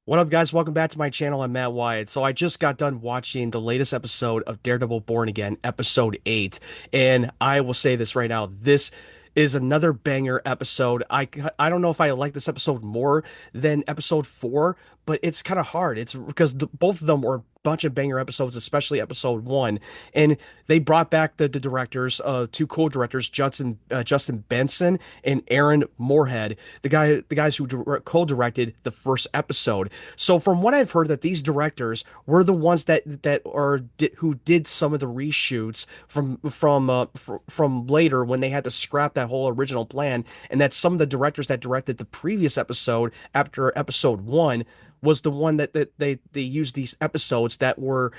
What up, guys? Welcome back to my channel. I'm Matt Wyatt. So I just got done watching the latest episode of Daredevil Born Again, episode 8. And I will say this right now. This is another banger episode. I don't know if I like this episode more than episode 4, but it's kind of hard. It's because both of them were a bunch of banger episodes, especially episode 1. And they brought back the directors, two co-directors, Justin Benson and Aaron Moorhead, the guys who co-directed the first episode. So from what I've heard, that these directors were the ones who did some of the reshoots from later when they had to scrap that whole original plan, and that some of the directors that directed the previous episode after episode 1 was the one that they used these episodes that were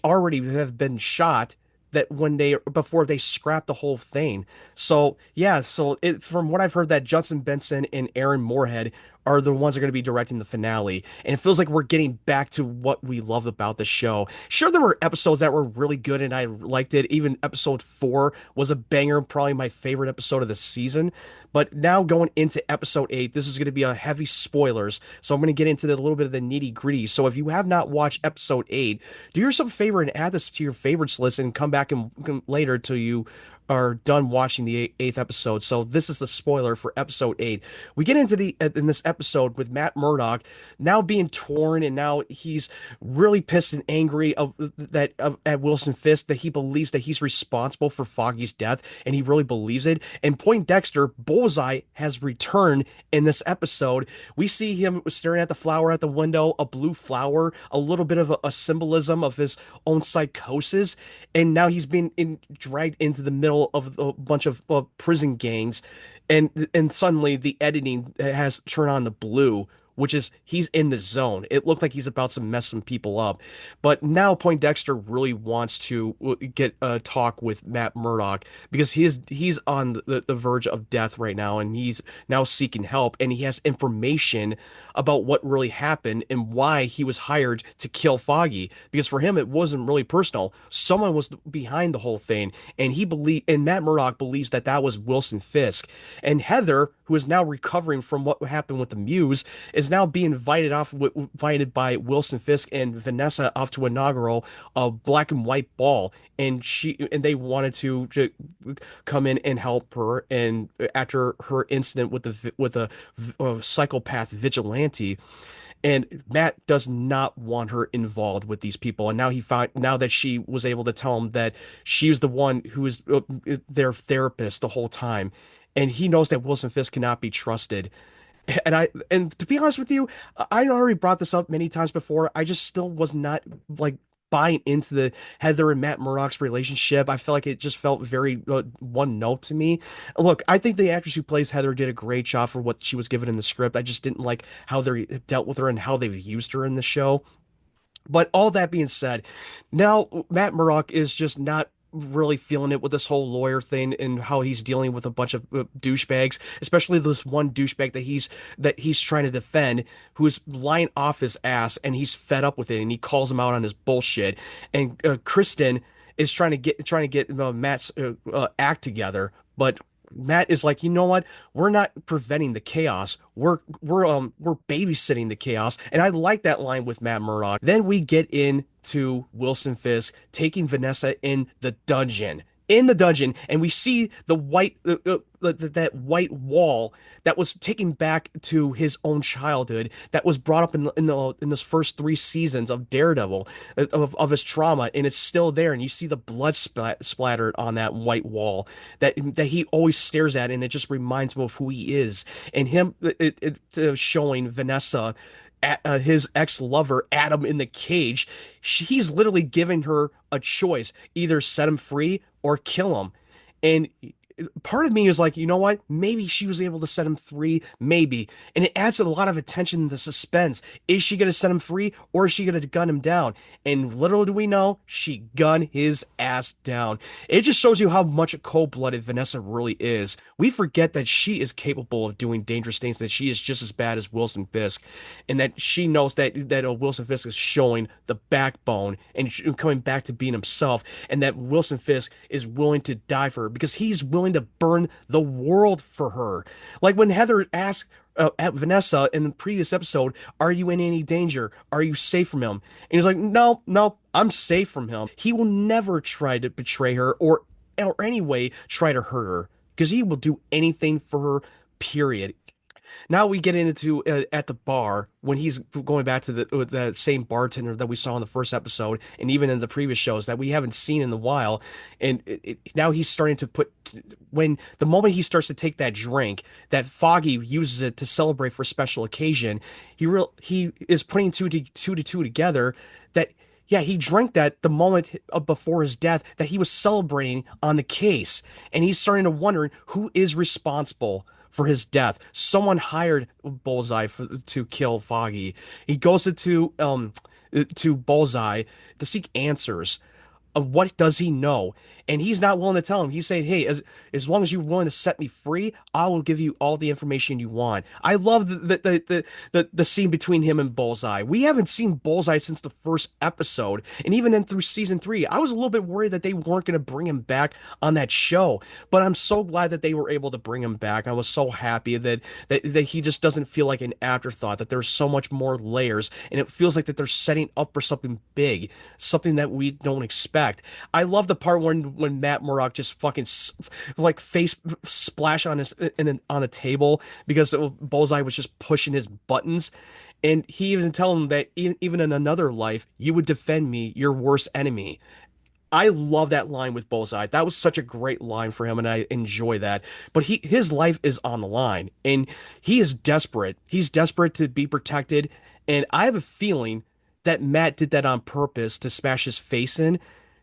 already have been shot, that when they before they scrapped the whole thing. So yeah, from what I've heard, that Justin Benson and Aaron Moorhead are the ones that are going to be directing the finale, and it feels like we're getting back to what we love about the show. Sure, there were episodes that were really good and I liked it. Even episode 4 was a banger, probably my favorite episode of the season. But now going into episode 8, this is going to be a heavy spoilers, so I'm going to get into a little bit of the nitty gritty. So if you have not watched episode 8, do yourself a favor and add this to your favorites list and come back and later till you are done watching the eighth episode. So this is the spoiler for episode 8. We get into the in this episode with Matt Murdock now being torn, and now he's really pissed and angry at Wilson Fisk, that he believes that he's responsible for Foggy's death, and he really believes it. And Poindexter Bullseye has returned in this episode. We see him staring at the flower at the window, a blue flower, a little bit of a symbolism of his own psychosis, and now he's been dragged into the middle of a bunch of prison gangs, and suddenly the editing has turned on the blue, which is he's in the zone. It looked like he's about to mess some people up, but now Poindexter really wants to get a talk with Matt Murdock, because he's on the verge of death right now, and he's now seeking help, and he has information about what really happened and why he was hired to kill Foggy. Because for him, it wasn't really personal. Someone was behind the whole thing, and Matt Murdock believes that that was Wilson Fisk. And Heather, who is now recovering from what happened with the Muse, is now being invited by Wilson Fisk and Vanessa off to inaugural a black and white ball, and they wanted to come in and help her, and after her incident with a psychopath vigilante. And Matt does not want her involved with these people. And now that she was able to tell him that she was the one who was their therapist the whole time, and he knows that Wilson Fisk cannot be trusted. And to be honest with you, I already brought this up many times before. I just still was not like buying into the Heather and Matt Murdock's relationship. I felt like it just felt very one note to me. Look, I think the actress who plays Heather did a great job for what she was given in the script. I just didn't like how they dealt with her and how they've used her in the show. But all that being said, now Matt Murdock is just not really feeling it with this whole lawyer thing, and how he's dealing with a bunch of douchebags, especially this one douchebag that he's trying to defend, who's lying off his ass, and he's fed up with it, and he calls him out on his bullshit. And Kristen is trying to get Matt's act together, but Matt is like, you know what? We're not preventing the chaos. We're babysitting the chaos. And I like that line with Matt Murdock. Then we get into Wilson Fisk taking Vanessa in the dungeon. In the dungeon, and we see that white wall that was taken back to his own childhood, that was brought up in this first 3 seasons of Daredevil, of his trauma, and it's still there. And you see the blood splattered on that white wall that he always stares at, and it just reminds him of who he is. And it's showing Vanessa, his ex-lover Adam, in the cage. He's literally giving her a choice: either set him free or kill him. And part of me is like, you know what? Maybe she was able to set him free, maybe. And it adds a lot of attention to suspense. Is she going to set him free, or is she going to gun him down? And little do we know, she gunned his ass down. It just shows you how much cold-blooded Vanessa really is. We forget that she is capable of doing dangerous things, that she is just as bad as Wilson Fisk, and that she knows that Wilson Fisk is showing the backbone and coming back to being himself, and that Wilson Fisk is willing to die for her because he's willing to burn the world for her. Like when Heather asks at Vanessa in the previous episode, "Are you in any danger? Are you safe from him?" And he's like, "No, no, I'm safe from him. He will never try to betray her or anyway try to hurt her because he will do anything for her, period." Now we get into at the bar when he's going back to the same bartender that we saw in the first episode, and even in the previous shows that we haven't seen in a while. And now he's starting to put when the moment he starts to take that drink, that Foggy uses it to celebrate for a special occasion. He is putting two to two together that. Yeah, he drank that the moment before his death that he was celebrating on the case. And he's starting to wonder who is responsible for his death. Someone hired Bullseye to kill Foggy. He goes to Bullseye to seek answers. What does he know? And he's not willing to tell him. He's saying, "Hey, as long as you're willing to set me free, I will give you all the information you want." I love the scene between him and Bullseye. We haven't seen Bullseye since the first episode, and even in through season three, I was a little bit worried that they weren't going to bring him back on that show. But I'm so glad that they were able to bring him back. I was so happy that he just doesn't feel like an afterthought. That there's so much more layers, and it feels like that they're setting up for something big, something that we don't expect. I love the part when Matt Murdock just fucking like face splash on on a table because Bullseye was just pushing his buttons. And he even telling him that even in another life, you would defend me, your worst enemy. I love that line with Bullseye. That was such a great line for him, and I enjoy that. But his life is on the line, and he is desperate. He's desperate to be protected, and I have a feeling that Matt did that on purpose to smash his face in,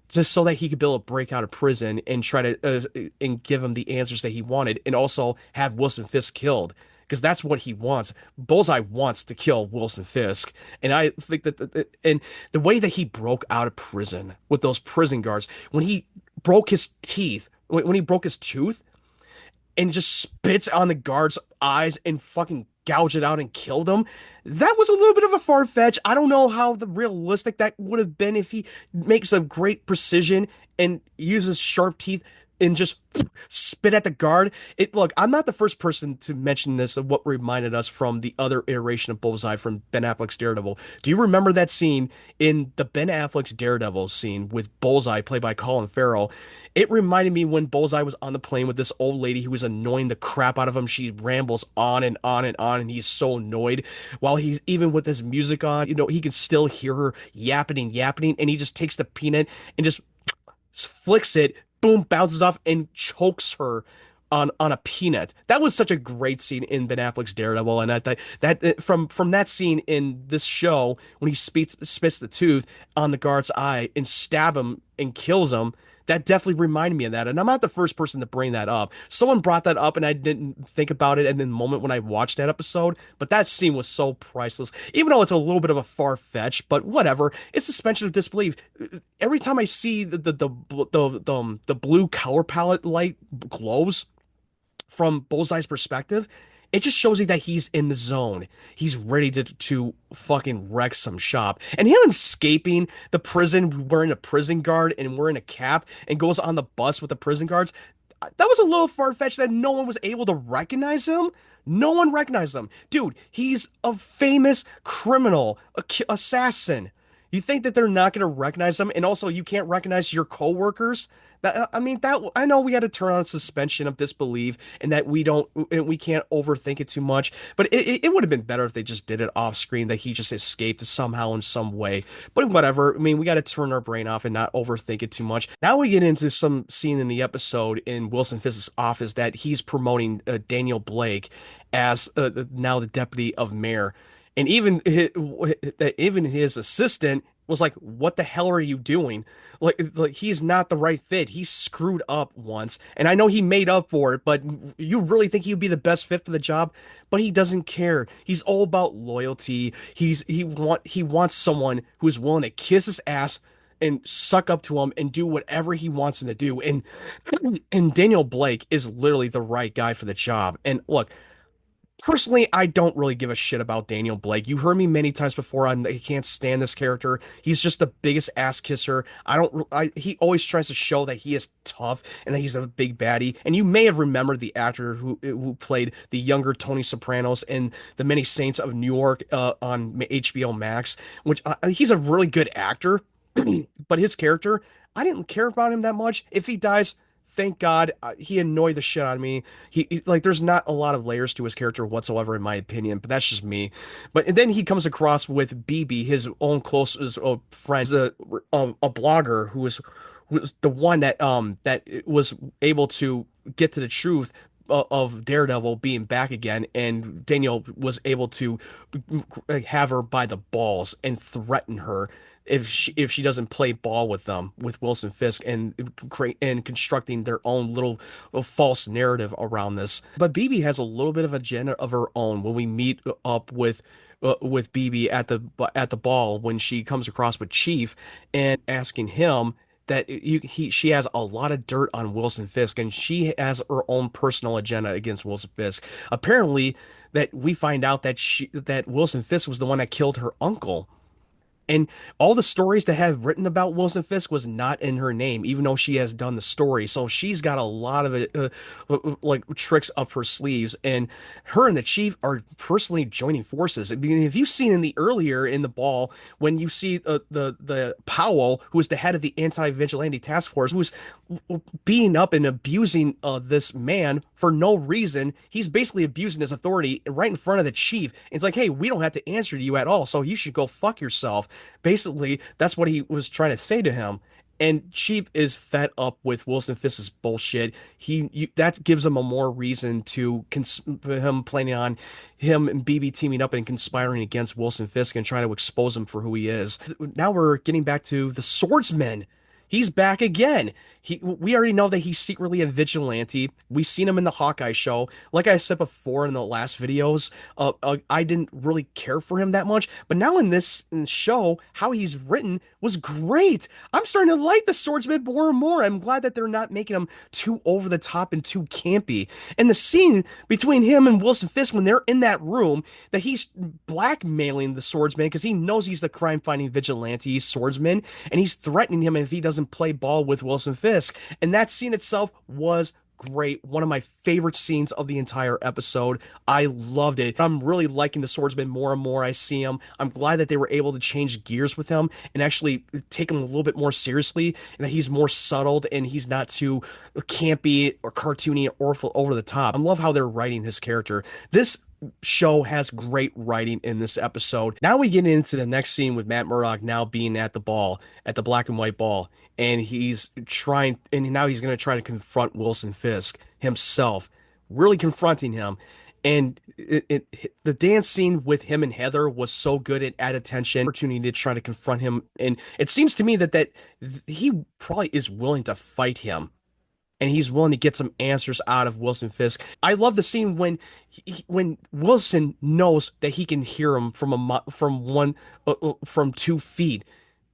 just so that he could be able to break out of prison and try to and give him the answers that he wanted, and also have Wilson Fisk killed. Because that's what he wants. Bullseye wants to kill Wilson Fisk, and I think and the way that he broke out of prison with those prison guards when he broke his teeth, when he broke his tooth, and just spits on the guard's eyes and fucking gouged it out and killed him. That was a little bit of a far fetch. I don't know how the realistic that would have been if he makes a great precision and uses sharp teeth and just spit at the guard. Look, I'm not the first person to mention this of what reminded us from the other iteration of Bullseye from Ben Affleck's Daredevil. Do you remember that scene in the Ben Affleck's Daredevil scene with Bullseye played by Colin Farrell? It reminded me when Bullseye was on the plane with this old lady who was annoying the crap out of him. She rambles on and on and on, and he's so annoyed. While he's even with his music on, he can still hear her yapping and yapping, and he just takes the peanut and just flicks it, boom, bounces off and chokes her on a peanut. That was such a great scene in Ben Affleck's Daredevil, and that from that scene in this show when he spits the tooth on the guard's eye and stab him and kills him. That definitely reminded me of that, and I'm not the first person to bring that up. Someone brought that up, and I didn't think about it in the moment when I watched that episode. But that scene was so priceless, even though it's a little bit of a far fetch. But whatever, it's suspension of disbelief. Every time I see the blue color palette light glows from Bullseye's perspective, it just shows you that he's in the zone. He's ready to fucking wreck some shop. And him escaping the prison wearing a prison guard and wearing a cap and goes on the bus with the prison guards, that was a little far-fetched that no one was able to recognize him. No one recognized him. Dude, he's a famous criminal, assassin. You think that they're not going to recognize him, and also you can't recognize your coworkers? I mean, that I know we had to turn on suspension of disbelief, and that we can't overthink it too much. But it would have been better if they just did it off screen, that he just escaped somehow in some way. But whatever. I mean, we got to turn our brain off and not overthink it too much. Now we get into some scene in the episode in Wilson Fisk's office that he's promoting Daniel Blake as now the deputy of mayor. And even his assistant was like, "What the hell are you doing? Like he's not the right fit. He's screwed up once, and I know he made up for it. But you really think he would be the best fit for the job?" But he doesn't care. He's all about loyalty. He wants someone who's willing to kiss his ass and suck up to him and do whatever he wants him to do. And Daniel Blake is literally the right guy for the job. And look, Personally, I don't really give a shit about Daniel Blake. You heard me many times before on I can't stand this character. He's just the biggest ass kisser. I don't he always tries to show that he is tough and that he's a big baddie. And you may have remembered the actor who played the younger Tony Sopranos in The Many Saints of New York on HBO Max, which he's a really good actor, but his character, I didn't care about him that much. If he dies, thank God. He annoyed the shit out of me. Like there's not a lot of layers to his character whatsoever in my opinion, but that's just me. But and then he comes across with BB, his own closest friend, a blogger who was the one that was able to get to the truth of Daredevil being back again, and Daniel was able to have her by the balls and threaten her if she doesn't play ball with them with Wilson Fisk and create and constructing their own little false narrative around this. But BB has a little bit of agenda of her own when we meet up with BB at the ball when she comes across with Chief and asking him that she has a lot of dirt on Wilson Fisk and she has her own personal agenda against Wilson Fisk. Apparently, that we find out that Wilson Fisk was the one that killed her uncle. And all the stories that have written about Wilson Fisk was not in her name, even though she has done the story. So she's got a lot of it, like tricks up her sleeves. And her and the chief are personally joining forces. I mean, if you've seen in the earlier in the ball, when you see the Powell, who is the head of the anti-vigilante task force, who's beating up and abusing this man for no reason. He's basically abusing his authority right in front of the chief. It's like, hey, we don't have to answer to you at all, so you should go fuck yourself. Basically, that's what he was trying to say to him. And Chief is fed up with Wilson Fisk's bullshit. That gives him a more reason to him planning on him and BB teaming up and conspiring against Wilson Fisk and trying to expose him for who he is. Now we're getting back to the swordsman. He's back again. We already know that he's secretly a vigilante. We've seen him in the Hawkeye show. Like I said before in the last videos, I didn't really care for him that much. But now in this show, how he's written was great. I'm starting to like the swordsman more and more. I'm glad that they're not making him too over the top and too campy. And the scene between him and Wilson Fisk when they're in that room, that he's blackmailing the swordsman because he knows he's the crime-fighting vigilante swordsman, and he's threatening him if he doesn't play ball with Wilson Fisk. And that scene itself was great. One of my favorite scenes of the entire episode. I loved it. I'm really liking the swordsman more and more I see him. I'm glad that they were able to change gears with him and actually take him a little bit more seriously, and that he's more subtle and he's not too campy or cartoony or over the top. I love how they're writing his character. This show has great writing in this episode. Now we get into the next scene with Matt Murdock now being at the ball, at the black and white ball, and now he's going to try to confront Wilson Fisk himself, really confronting him. And the dance scene with him and Heather was so good. It added tension, opportunity to try to confront him. And it seems to me that he probably is willing to fight him and he's willing to get some answers out of Wilson Fisk. I love the scene when Wilson knows that he can hear him from 2 feet,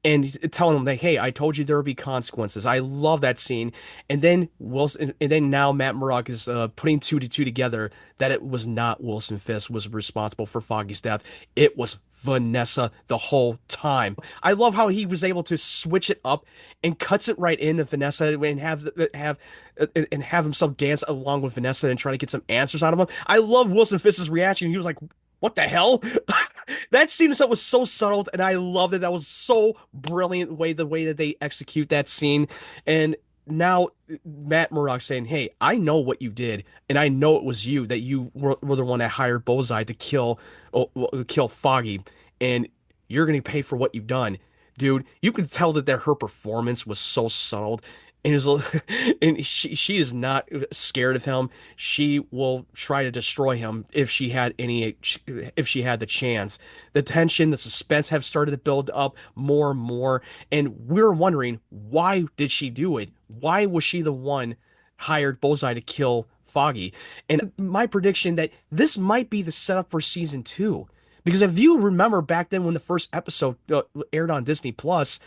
and he's telling him that, hey, I told you there would be consequences. I love that scene. And then now Matt Murdock is putting two to two together that it was not Wilson Fisk was responsible for Foggy's death. It was Vanessa the whole time. I love how he was able to switch it up and cuts it right into Vanessa and have himself dance along with Vanessa and try to get some answers out of him. I love Wilson Fisk's reaction. He was like, what the hell? That scene itself was so subtle, and I loved it. That was so brilliant the way that they execute that scene. And now Matt Murdock saying, hey, I know what you did, and I know it was you, that you were the one that hired Bullseye to kill Foggy, and you're going to pay for what you've done. Dude, you could tell that her performance was so subtle. And, and she is not scared of him. She will try to destroy him if she had the chance. The tension, the suspense have started to build up more and more, and we're wondering, why did she do it? Why was she the one hired Bullseye to kill Foggy? And my prediction that this might be the setup for season 2, because if you remember back then when the first episode aired on Disney Plus,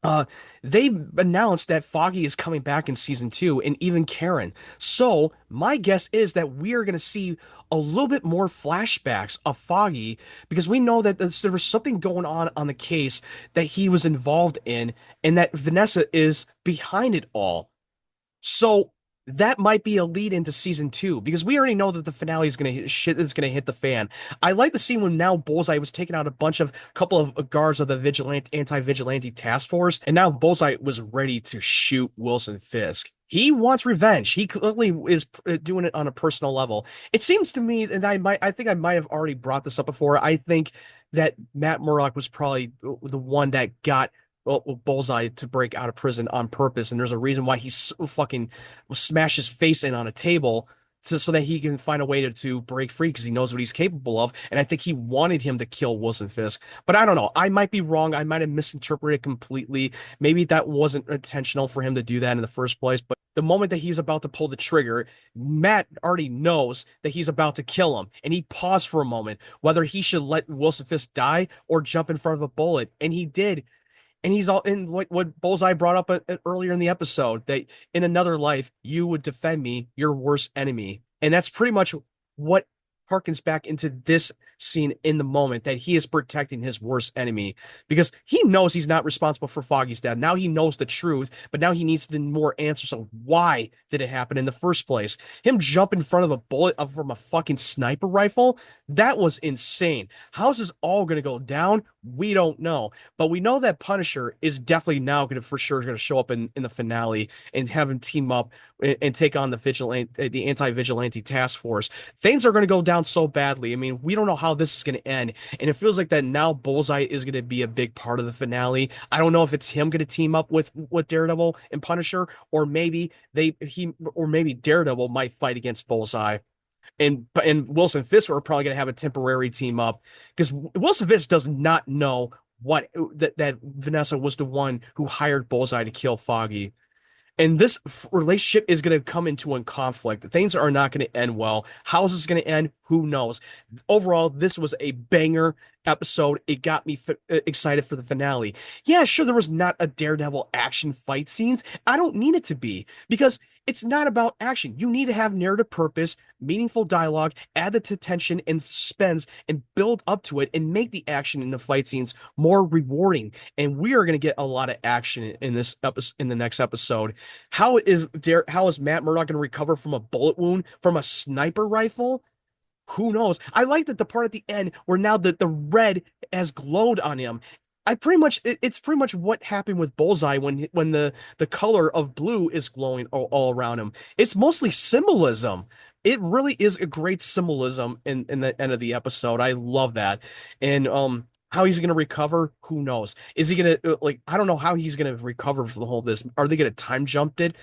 Uh, they announced that Foggy is coming back in season two, and even Karen. So my guess is that we are going to see a little bit more flashbacks of Foggy because we know that there was something going on the case that he was involved in, and that Vanessa is behind it all. So that might be a lead into season two because we already know that the finale is gonna hit, shit is gonna hit the fan. I like the scene when now Bullseye was taking out a bunch of couple of guards of the vigilante anti-vigilante task force, and now Bullseye was ready to shoot Wilson Fisk. He wants revenge. He clearly is doing it on a personal level. It seems to me, and I think I might have already brought this up before. I think that Matt Murdock was probably the one that got Bullseye to break out of prison on purpose, and there's a reason why he fucking smash his face in on a table so that he can find a way to break free because he knows what he's capable of. And I think he wanted him to kill Wilson Fisk, but I don't know. I might be wrong. I might have misinterpreted completely. Maybe that wasn't intentional for him to do that in the first place. But the moment that he's about to pull the trigger, Matt already knows that he's about to kill him, and he paused for a moment whether he should let Wilson Fisk die or jump in front of a bullet, and he did. And he's all in what Bullseye brought up earlier in the episode that in another life, you would defend me, your worst enemy. And that's pretty much what harkens back into this scene in the moment that he is protecting his worst enemy because he knows he's not responsible for Foggy's death. Now he knows the truth, but now he needs more answers on why did it happen in the first place. Him jump in front of a bullet from a fucking sniper rifle, that was insane. How's this all going to go down? We don't know, but we know that Punisher is definitely now going to for sure going to show up in the finale and have him team up and take on the anti-vigilante task force. Things are going to go down so badly. I mean, we don't know how this is going to end, and it feels like that now Bullseye is going to be a big part of the finale. I don't know if it's him going to team up with Daredevil and Punisher, or maybe Daredevil might fight against Bullseye. And Wilson Fisk are probably going to have a temporary team up because Wilson Fisk does not know that Vanessa was the one who hired Bullseye to kill Foggy. And this relationship is going to come into a conflict. Things are not going to end well. How is this going to end? Who knows? Overall, this was a banger episode. It got me excited for the finale. Yeah, sure, there was not a Daredevil action fight scenes. I don't need it to be because it's not about action. You need to have narrative purpose, meaningful dialogue, add the tension and suspense, and build up to it, and make the action in the fight scenes more rewarding. And we are going to get a lot of action in this episode, in the next episode. How is Matt Murdock going to recover from a bullet wound from a sniper rifle? Who knows? I like that the part at the end where now the red has glowed on him. It's pretty much what happened with Bullseye when the color of blue is glowing all around him. It's mostly symbolism. It really is a great symbolism in the end of the episode. I love that. And how he's gonna recover, who knows? Is he gonna like I don't know how he's gonna recover from the whole this. Are they gonna time jump it?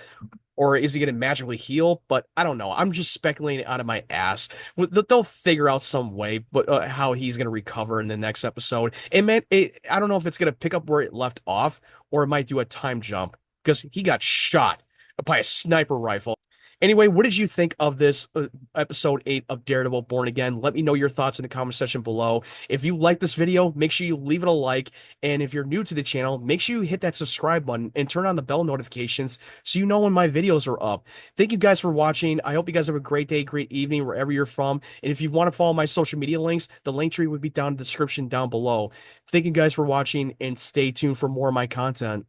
Or is he going to magically heal? But I don't know. I'm just speculating out of my ass. They'll figure out some way, but how he's going to recover in the next episode. I don't know if it's going to pick up where it left off, or it might do a time jump because he got shot by a sniper rifle. Anyway, what did you think of this episode 8 of Daredevil Born Again? Let me know your thoughts in the comment section below. If you like this video, make sure you leave it a like. And if you're new to the channel, make sure you hit that subscribe button and turn on the bell notifications so you know when my videos are up. Thank you guys for watching. I hope you guys have a great day, great evening, wherever you're from. And if you want to follow my social media links, the link tree would be down in the description down below. Thank you guys for watching and stay tuned for more of my content.